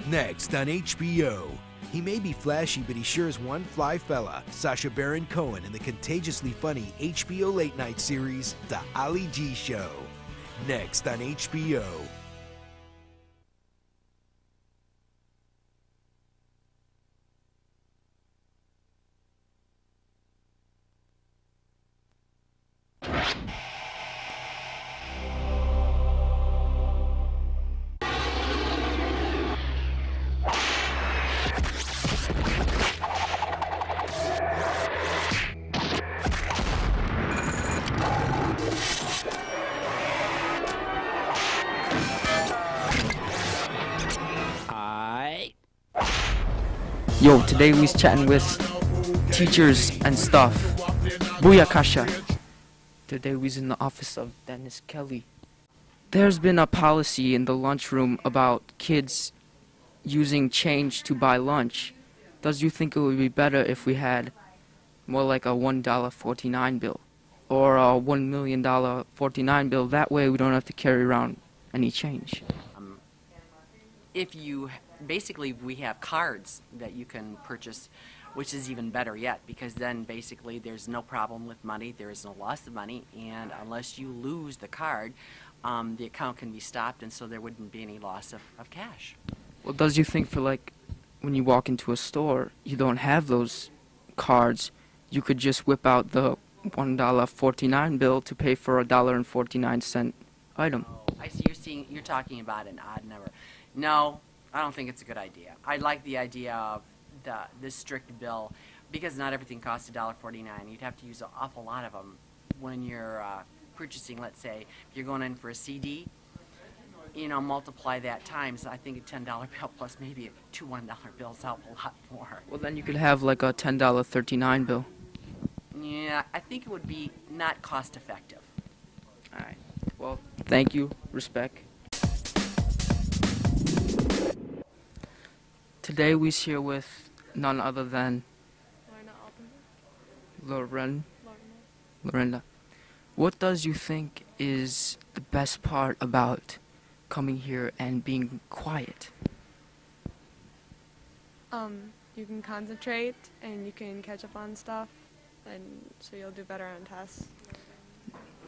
Next on HBO. He may be flashy, but he sure is one fly fella. Sacha Baron Cohen in the contagiously funny HBO late night series, The Ali G Show. Next on HBO. Yo, today we's chatting with teachers and stuff. Booyakasha. Today we's in the office of Dennis Kelly. There's been a policy in the lunchroom about kids using change to buy lunch. Does you think it would be better if we had more like a $1.49 bill or a $1 million 49 bill? That way we don't have to carry around any change. If you basically, we have cards that you can purchase, which is even better yet, because then basically there's no problem with money, there is no loss of money, and unless you lose the card, the account can be stopped, and so there wouldn't be any loss of cash. Well, does you think for like when you walk into a store, you don't have those cards, you could just whip out the $1.49 bill to pay for a $1.49 item? I see you're talking about an odd number. No, I don't think it's a good idea. I like the idea of this strict bill, because not everything costs $1.49. You'd have to use an awful lot of them when you're purchasing. Let's say if you're going in for a CD, you know, multiply that times. I think a $10 bill plus maybe two $1 bills help a lot more. Well, then you could have like a $10.39 bill. Yeah, I think it would be not cost effective. All right. Well, thank you. Respect. Today we're here with none other than Lorena. What does you think is the best part about coming here and being quiet? You can concentrate and you can catch up on stuff, and so you'll do better on tests.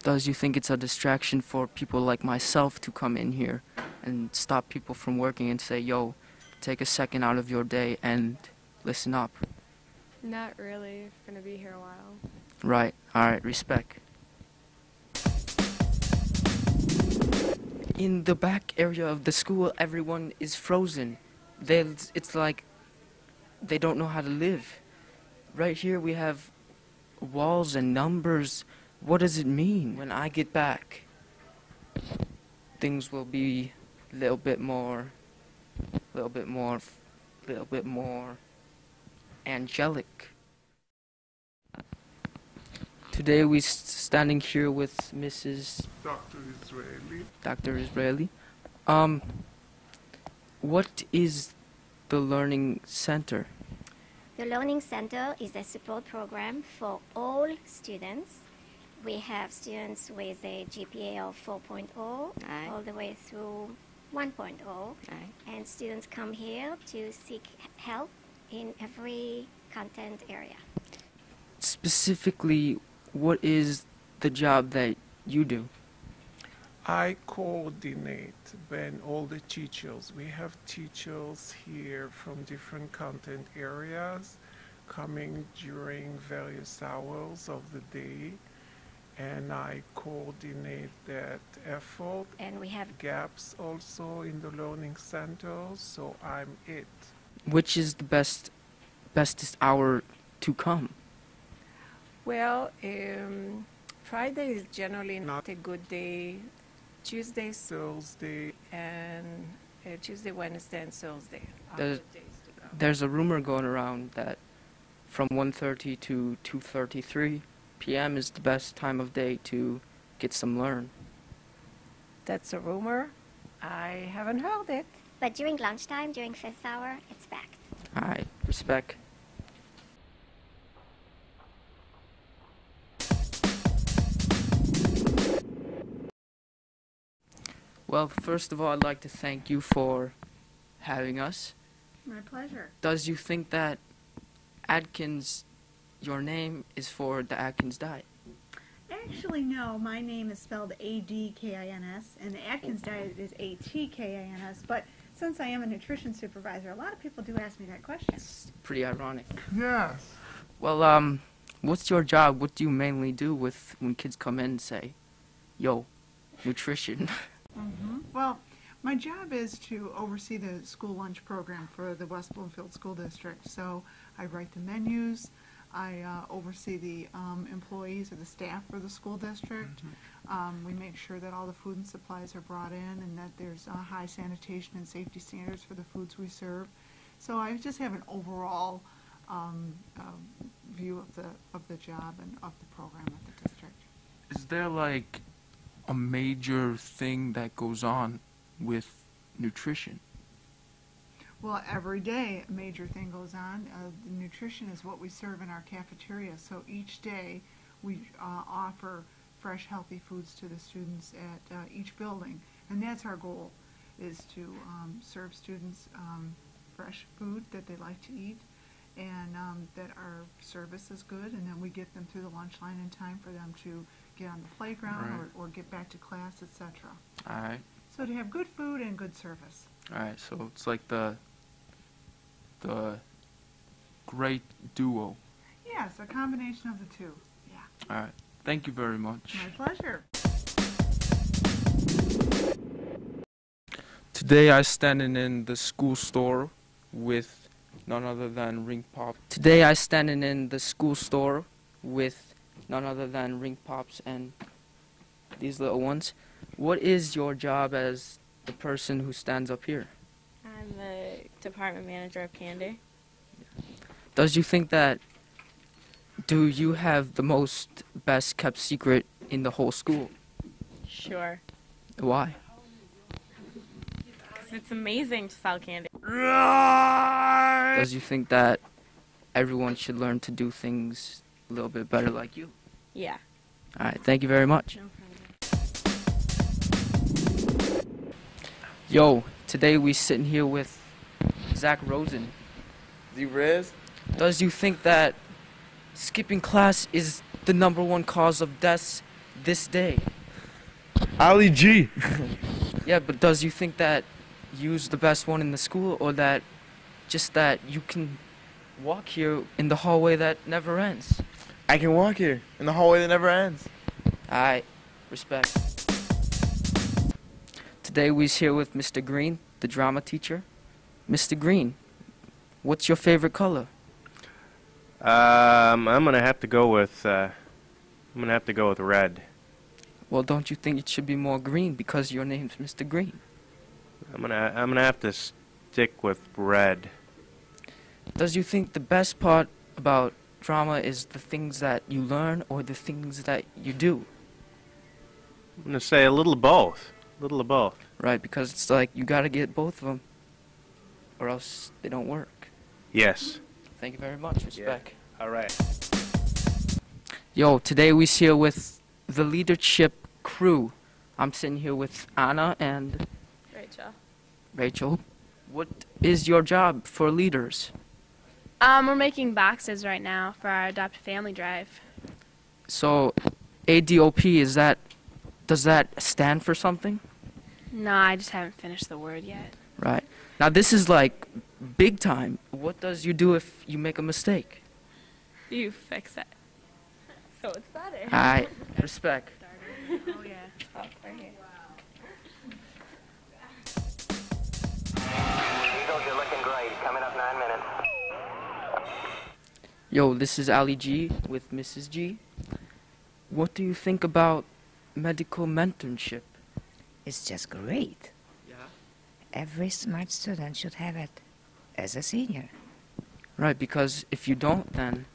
Does you think it's a distraction for people like myself to come in here and stop people from working and say, yo, take a second out of your day and listen up? Not really, if you're going to be here a while. Right, alright, respect. In the back area of the school, everyone is frozen. It's like they don't know how to live. Right here we have walls and numbers. What does it mean? When I get back, things will be a little bit more angelic. Today we're standing here with Mrs. Dr. Israeli. What is the Learning Center? The Learning Center is a support program for all students. We have students with a GPA of 4.0 all the way through 1.0, and students come here to seek help in every content area. Specifically, what is the job that you do? I coordinate when all the teachers, we have teachers here from different content areas coming during various hours of the day, and I coordinate that effort. And we have gaps also in the learning center, so I'm it. Which is the bestest hour to come? Well, Friday is generally not a good day. Tuesday, Thursday, and Tuesday, Wednesday, and Thursday. There's a rumor going around that from 1:30 to 2:33 p.m. is the best time of day to get some learn. That's a rumor. I haven't heard it. But during lunchtime, during fifth hour, it's packed. Alright, respect. Well, first of all, I'd like to thank you for having us. My pleasure. Does you think that Atkins, your name is for the Atkins diet? Actually, no. My name is spelled Adkins, and the Atkins diet is Atkins. But since I am a nutrition supervisor, a lot of people do ask me that question. It's pretty ironic. Yes. Well, what's your job? What do you mainly do with when kids come in and say, yo, nutrition? Well, my job is to oversee the school lunch program for the West Bloomfield School District. So I write the menus, I oversee the employees or the staff for the school district. We make sure that all the food and supplies are brought in and that there's high sanitation and safety standards for the foods we serve. So I just have an overall view of the job and of the program at the district. Is there like a major thing that goes on with nutrition? Well, every day a major thing goes on. The nutrition is what we serve in our cafeteria. So each day we offer fresh, healthy foods to the students at each building. And that's our goal, is to serve students fresh food that they like to eat, and that our service is good, and then we get them through the lunch line in time for them to get on the playground Right. or get back to class, etc. All right. So to have good food and good service. All right. So it's like the great duo. Yes, a combination of the two. Yeah. All right. Thank you very much. My pleasure. Today I standing in the school store with none other than Ring Pop. Today I standing in the school store with none other than Ring Pops and these little ones. What is your job as the person who stands up here? I'm the department manager of Candy. Does you think that, do you have the most best kept secret in the whole school? Sure. Why? 'Cause it's amazing to sell candy. Does you think that everyone should learn to do things a little bit better like you? Yeah. All right, thank you very much. No problem. Yo, today we sitting here with Zach Rosen. Z-Riz? Does you think that skipping class is the #1 cause of deaths this day? Ali G. Yeah, but does you think that you's the best one in the school, or that just that you can walk here in the hallway that never ends? I can walk here in the hallway that never ends. Alright, respect. Today we's here with Mr. Green, the drama teacher. Mr. Green, what's your favorite color? I'm gonna have to go with red. Well, don't you think it should be more green because your name's Mr. Green? I'm gonna have to stick with red. Does you think the best part about drama is the things that you learn or the things that you do? I'm gonna say a little of both. A little of both. Right, because it's like you gotta get both of them or else they don't work. Yes. Thank you very much. Respect. Yeah. All right. Yo, today we're here with the leadership crew. I'm sitting here with Anna and Rachel. What is your job for leaders? We're making boxes right now for our Adopt a Family drive. So, ADOP, does that stand for something? No, I just haven't finished the word yet. Right. Now this is like big time. What does you do if you make a mistake? You fix it. So it's better. Alright, respect. Oh yeah. Oh, right here. Eagles, you're looking great. Coming up 9 minutes. Yo, this is Ali G with Mrs. G. What do you think about medical mentorship? It's just great. Yeah. Every smart student should have it as a senior. Right, because if you don't, then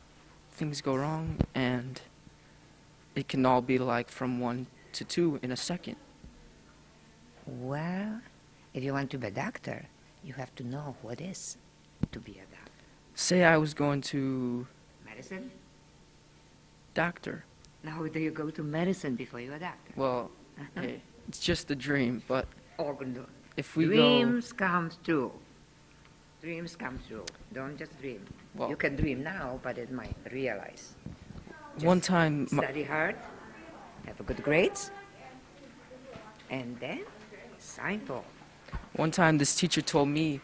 things go wrong and it can all be like from 1 to 2 in a second. Well, if you want to be a doctor, you have to know what it is to be a doctor. Say I was going to Medicine? doctor. Now do you go to medicine before you're a doctor? Well, hey, it's just a dream, but Organ if we Dreams come true. Dreams come true. Don't just dream. Well- You can dream now, but it might realize. One time, Study hard, have a good grades, and then sign for. one time this teacher told me,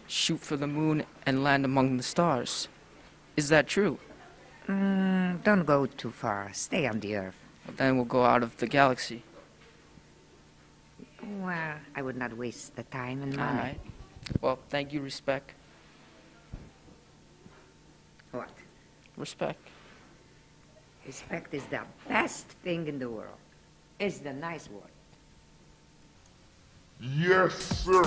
shoot for the moon and land among the stars. Is that true? Don't go too far. Stay on the earth. Then we'll go out of the galaxy. Well, I would not waste the time and All money. right. Well, thank you, Respect. What? Respect. Respect is the best thing in the world. It's the nice word. Yes, sir.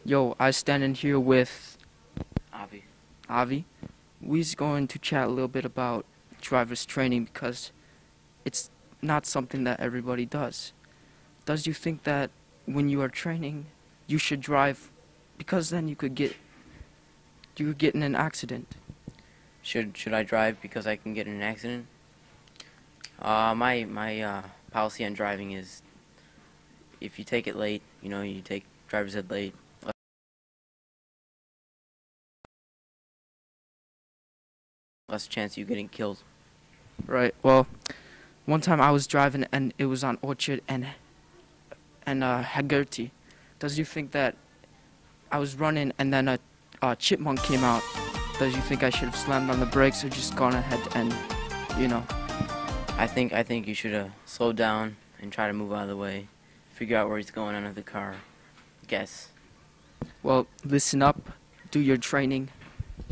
Yo, I standing here with Avi. Avi. We's going to chat a little bit about driver's training because it's not something that everybody does. Does you think that when you are training, you should drive because then you could get in an accident? Should I drive because I can get in an accident? My policy on driving is if you take it late, you take driver's ed late. Less chance of you getting killed. Right. Well, one time I was driving and it was on Orchard and Haggerty. Does you think that I was running and then a chipmunk came out? Does you think I should have slammed on the brakes or just gone ahead and, I think you should have slowed down and try to move out of the way. Figure out where he's going under the car. Guess. Well, listen up, do your training,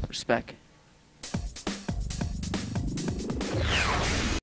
Respect.